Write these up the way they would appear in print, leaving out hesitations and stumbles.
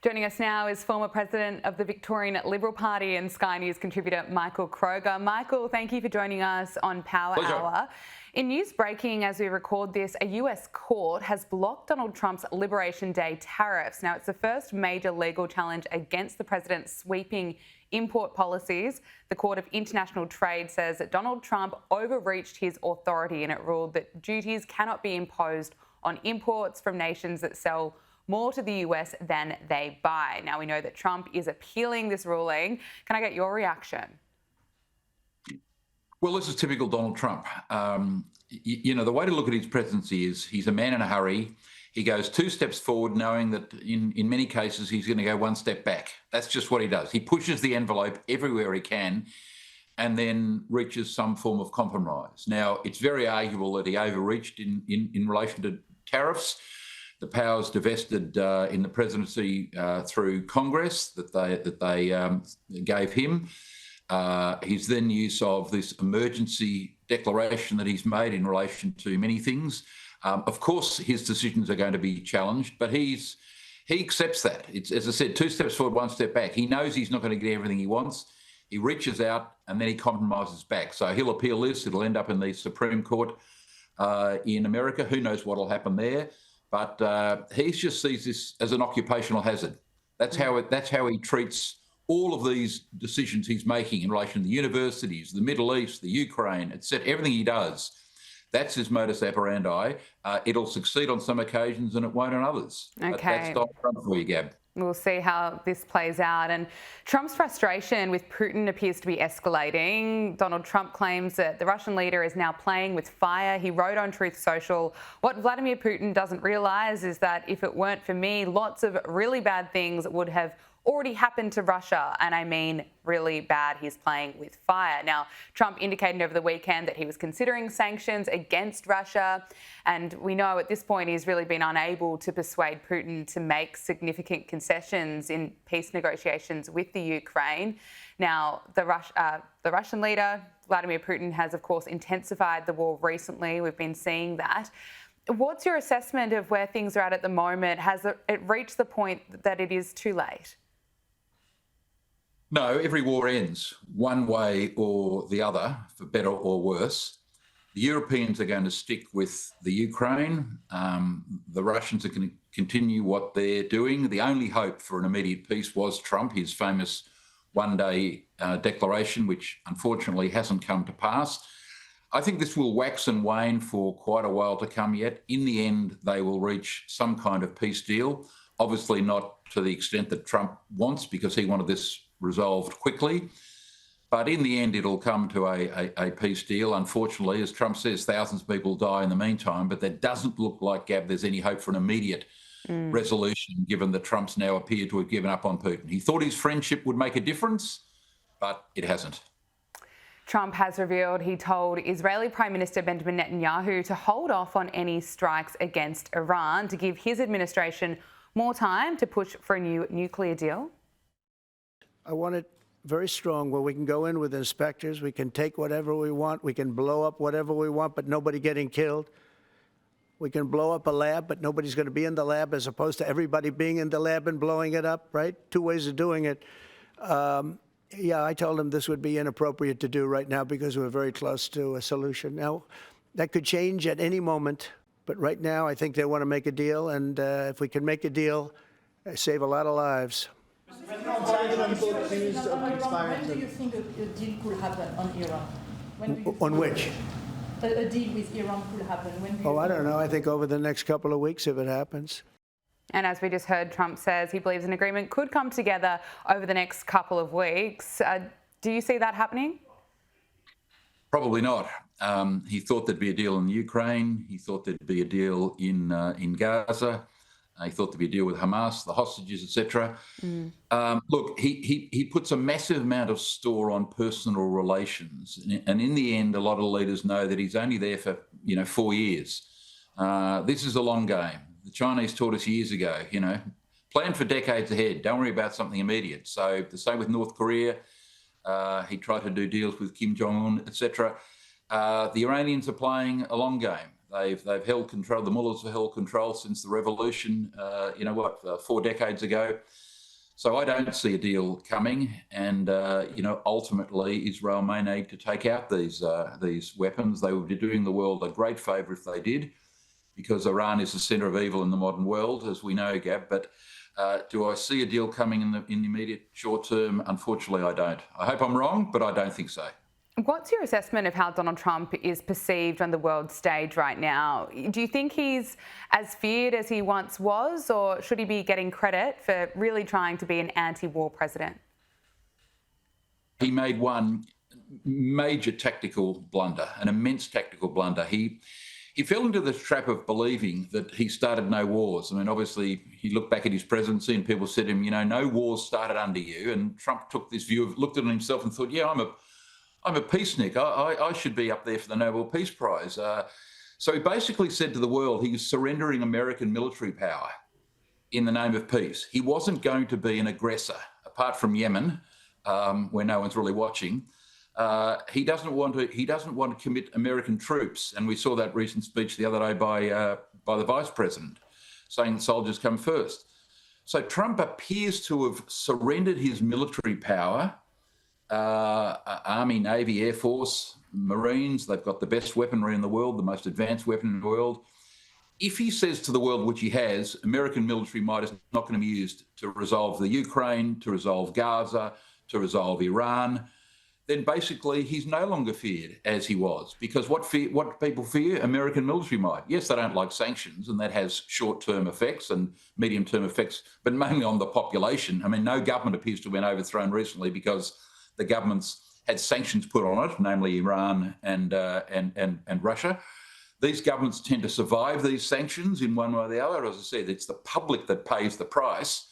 Joining us now is former president of the Victorian Liberal Party and Sky News contributor Michael Kroger. Michael, thank you for joining us on Power Pleasure. Hour. In news breaking as we record this, a US court has blocked Donald Trump's Liberation Day tariffs. Now, it's the first major legal challenge against the president's sweeping import policies. The Court of International Trade says that Donald Trump overreached his authority, and it ruled that duties cannot be imposed on imports from nations that sell more to the US than they buy. Now, we know that Trump is appealing this ruling. Can I get your reaction? Well, this is typical Donald Trump. The way to look at his presidency is he's a man in a hurry. He goes 2 steps forward, knowing that in many cases he's going to go 1 step back. That's just what he does. He pushes the envelope everywhere he can and then reaches some form of compromise. Now, it's very arguable that he overreached in relation to tariffs. The powers divested in the presidency through Congress that they gave him. His then use of this emergency declaration that he's made in relation to many things. Of course, his decisions are going to be challenged, but he accepts that. It's, as I said, 2 steps forward, 1 step back. He knows he's not going to get everything he wants. He reaches out and then he compromises back. So he'll appeal this. It'll end up in the Supreme Court in America. Who knows what will happen there? But he just sees this as an occupational hazard. That's how he treats all of these decisions he's making in relation to the universities, the Middle East, the Ukraine, etc. Everything he does, that's his modus operandi. It'll succeed on some occasions and it won't on others. Okay. But that's Donald Trump for you, Gab. We'll see how this plays out. And Trump's frustration with Putin appears to be escalating. Donald Trump claims that the Russian leader is now playing with fire. He wrote on Truth Social, "What Vladimir Putin doesn't realise is that if it weren't for me, lots of really bad things would have already happened to Russia, and I mean really bad. He's playing with fire." Now, Trump indicated over the weekend that he was considering sanctions against Russia, and we know at this point he's really been unable to persuade Putin to make significant concessions in peace negotiations with the Ukraine. Now, the Russian leader, Vladimir Putin, has of course intensified the war recently. We've been seeing that. What's your assessment of where things are at the moment? Has it reached the point that it is too late? No, every war ends one way or the other, for better or worse. The Europeans are going to stick with the Ukraine. The Russians are going to continue what they're doing. The only hope for an immediate peace was Trump, his famous one-day declaration, which unfortunately hasn't come to pass. I think this will wax and wane for quite a while to come yet. In the end, they will reach some kind of peace deal. Obviously not to the extent that Trump wants, because he wanted this resolved quickly. But in the end, it'll come to a peace deal. Unfortunately, as Trump says, thousands of people die in the meantime, but that doesn't look like, Gab, there's any hope for an immediate resolution, given that Trump's now appeared to have given up on Putin. He thought his friendship would make a difference, but it hasn't. Trump has revealed he told Israeli Prime Minister Benjamin Netanyahu to hold off on any strikes against Iran to give his administration more time to push for a new nuclear deal. I want it very strong where we can go in with inspectors, we can take whatever we want, we can blow up whatever we want, but nobody getting killed. We can blow up a lab, but nobody's going to be in the lab, as opposed to everybody being in the lab and blowing it up, right? 2 ways of doing it. Yeah, I told him this would be inappropriate to do right now because we're very close to a solution. Now, that could change at any moment, but right now I think they want to make a deal, and if we can make a deal, save a lot of lives. When do you think a deal could happen on Iran? On which? A deal with Iran could happen. I don't know. I think over the next couple of weeks, if it happens. And as we just heard, Trump says he believes an agreement could come together over the next couple of weeks. Do you see that happening? Probably not. He thought there'd be a deal in Ukraine. He thought there'd be a deal in Gaza. He thought there'd be a deal with Hamas, the hostages, etc. Look, he puts a massive amount of store on personal relations, and in the end, a lot of leaders know that he's only there for 4 years. This is a long game. The Chinese taught us years ago, plan for decades ahead. Don't worry about something immediate. So the same with North Korea. He tried to do deals with Kim Jong-un, etc. The Iranians are playing a long game. They've held control. The mullahs have held control since the revolution. 4 decades ago. So I don't see a deal coming, and ultimately Israel may need to take out these weapons. They would be doing the world a great favour if they did, because Iran is the centre of evil in the modern world, as we know, Gab. But do I see a deal coming in the immediate short term? Unfortunately, I don't. I hope I'm wrong, but I don't think so. What's your assessment of how Donald Trump is perceived on the world stage right now? Do you think he's as feared as he once was, or should he be getting credit for really trying to be an anti-war president? He made one major tactical blunder, an immense tactical blunder. He fell into the trap of believing that he started no wars. I mean, obviously, he looked back at his presidency and people said to him, no wars started under you. And Trump took this view of, looked at himself and thought, yeah, I'm a peacenik. I should be up there for the Nobel Peace Prize. So he basically said to the world he was surrendering American military power in the name of peace. He wasn't going to be an aggressor, apart from Yemen, where no one's really watching. He doesn't want to commit American troops, and we saw that recent speech the other day by the Vice President, saying that soldiers come first. So Trump appears to have surrendered his military power. Army, Navy, Air Force, Marines, they've got the best weaponry in the world, the most advanced weapon in the world. If he says to the world, which he has, American military might is not going to be used to resolve the Ukraine, to resolve Gaza, to resolve Iran, then basically he's no longer feared as he was. Because what people fear, American military might. Yes, they don't like sanctions, and that has short-term effects and medium-term effects, but mainly on the population. I mean, no government appears to have been overthrown recently because the governments had sanctions put on it, namely Iran and Russia. These governments tend to survive these sanctions in one way or the other. As I said, it's the public that pays the price.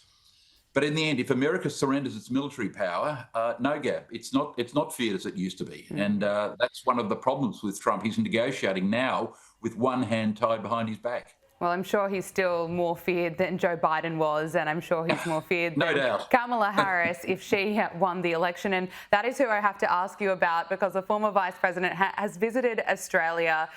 But in the end, if America surrenders its military power, no, Gab, it's not feared as it used to be. And that's one of the problems with Trump. He's negotiating now with one hand tied behind his back. Well, I'm sure he's still more feared than Joe Biden was, and I'm sure he's more feared no than doubt. Kamala Harris if she won the election. And that is who I have to ask you about, because the former Vice President has visited Australia.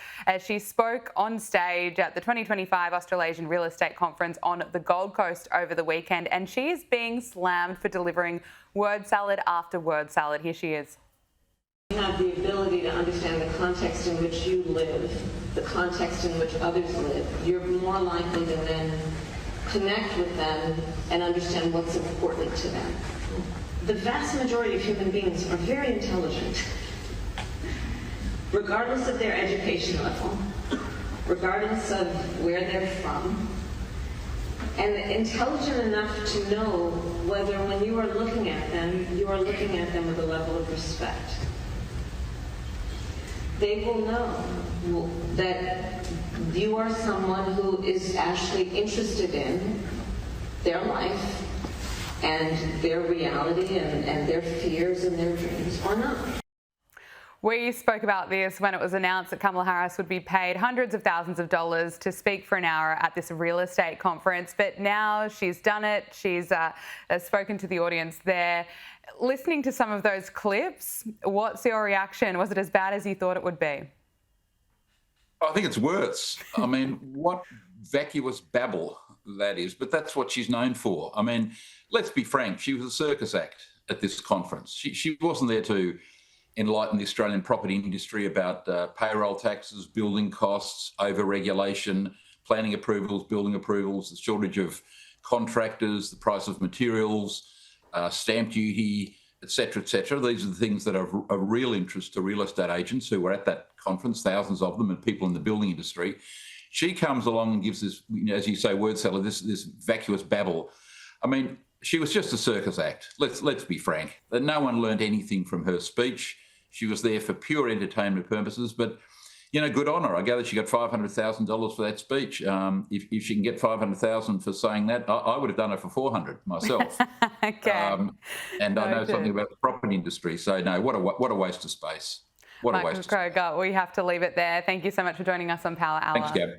She spoke on stage at the 2025 Australasian Real Estate Conference on the Gold Coast over the weekend, and she is being slammed for delivering word salad after word salad. Here she is. You have the ability to understand the context in which you live, the context in which others live. You're more likely to then connect with them and understand what's important to them. The vast majority of human beings are very intelligent, regardless of their education level, regardless of where they're from, and intelligent enough to know whether when you are looking at them, you are looking at them with a level of respect. They will know that you are someone who is actually interested in their life and their reality and their fears and their dreams, or not. We spoke about this when it was announced that Kamala Harris would be paid hundreds of thousands of dollars to speak for an hour at this real estate conference. But now she's done it. She's spoken to the audience there. Listening to some of those clips, what's your reaction? Was it as bad as you thought it would be? I think it's worse. I mean, what vacuous babble that is, but that's what she's known for. I mean, let's be frank, she was a circus act at this conference. She wasn't there to enlighten the Australian property industry about payroll taxes, building costs, over-regulation, planning approvals, building approvals, the shortage of contractors, the price of materials, stamp duty, et cetera, et cetera. These are the things that are of real interest to real estate agents who were at that conference, thousands of them, and people in the building industry. She comes along and gives this, as you say, word salad, this vacuous babble. I mean, she was just a circus act. Let's be frank. No one learned anything from her speech. She was there for pure entertainment purposes, but good on her. I gather she got $500,000 for that speech. If she can get $500,000 for saying that, I would have done it for $400 myself. Okay. And I know something about the property industry. So no, what a waste of space. What a waste of space. Michael Kroger, we have to leave it there. Thank you so much for joining us on Power Hour. Thanks, Gab.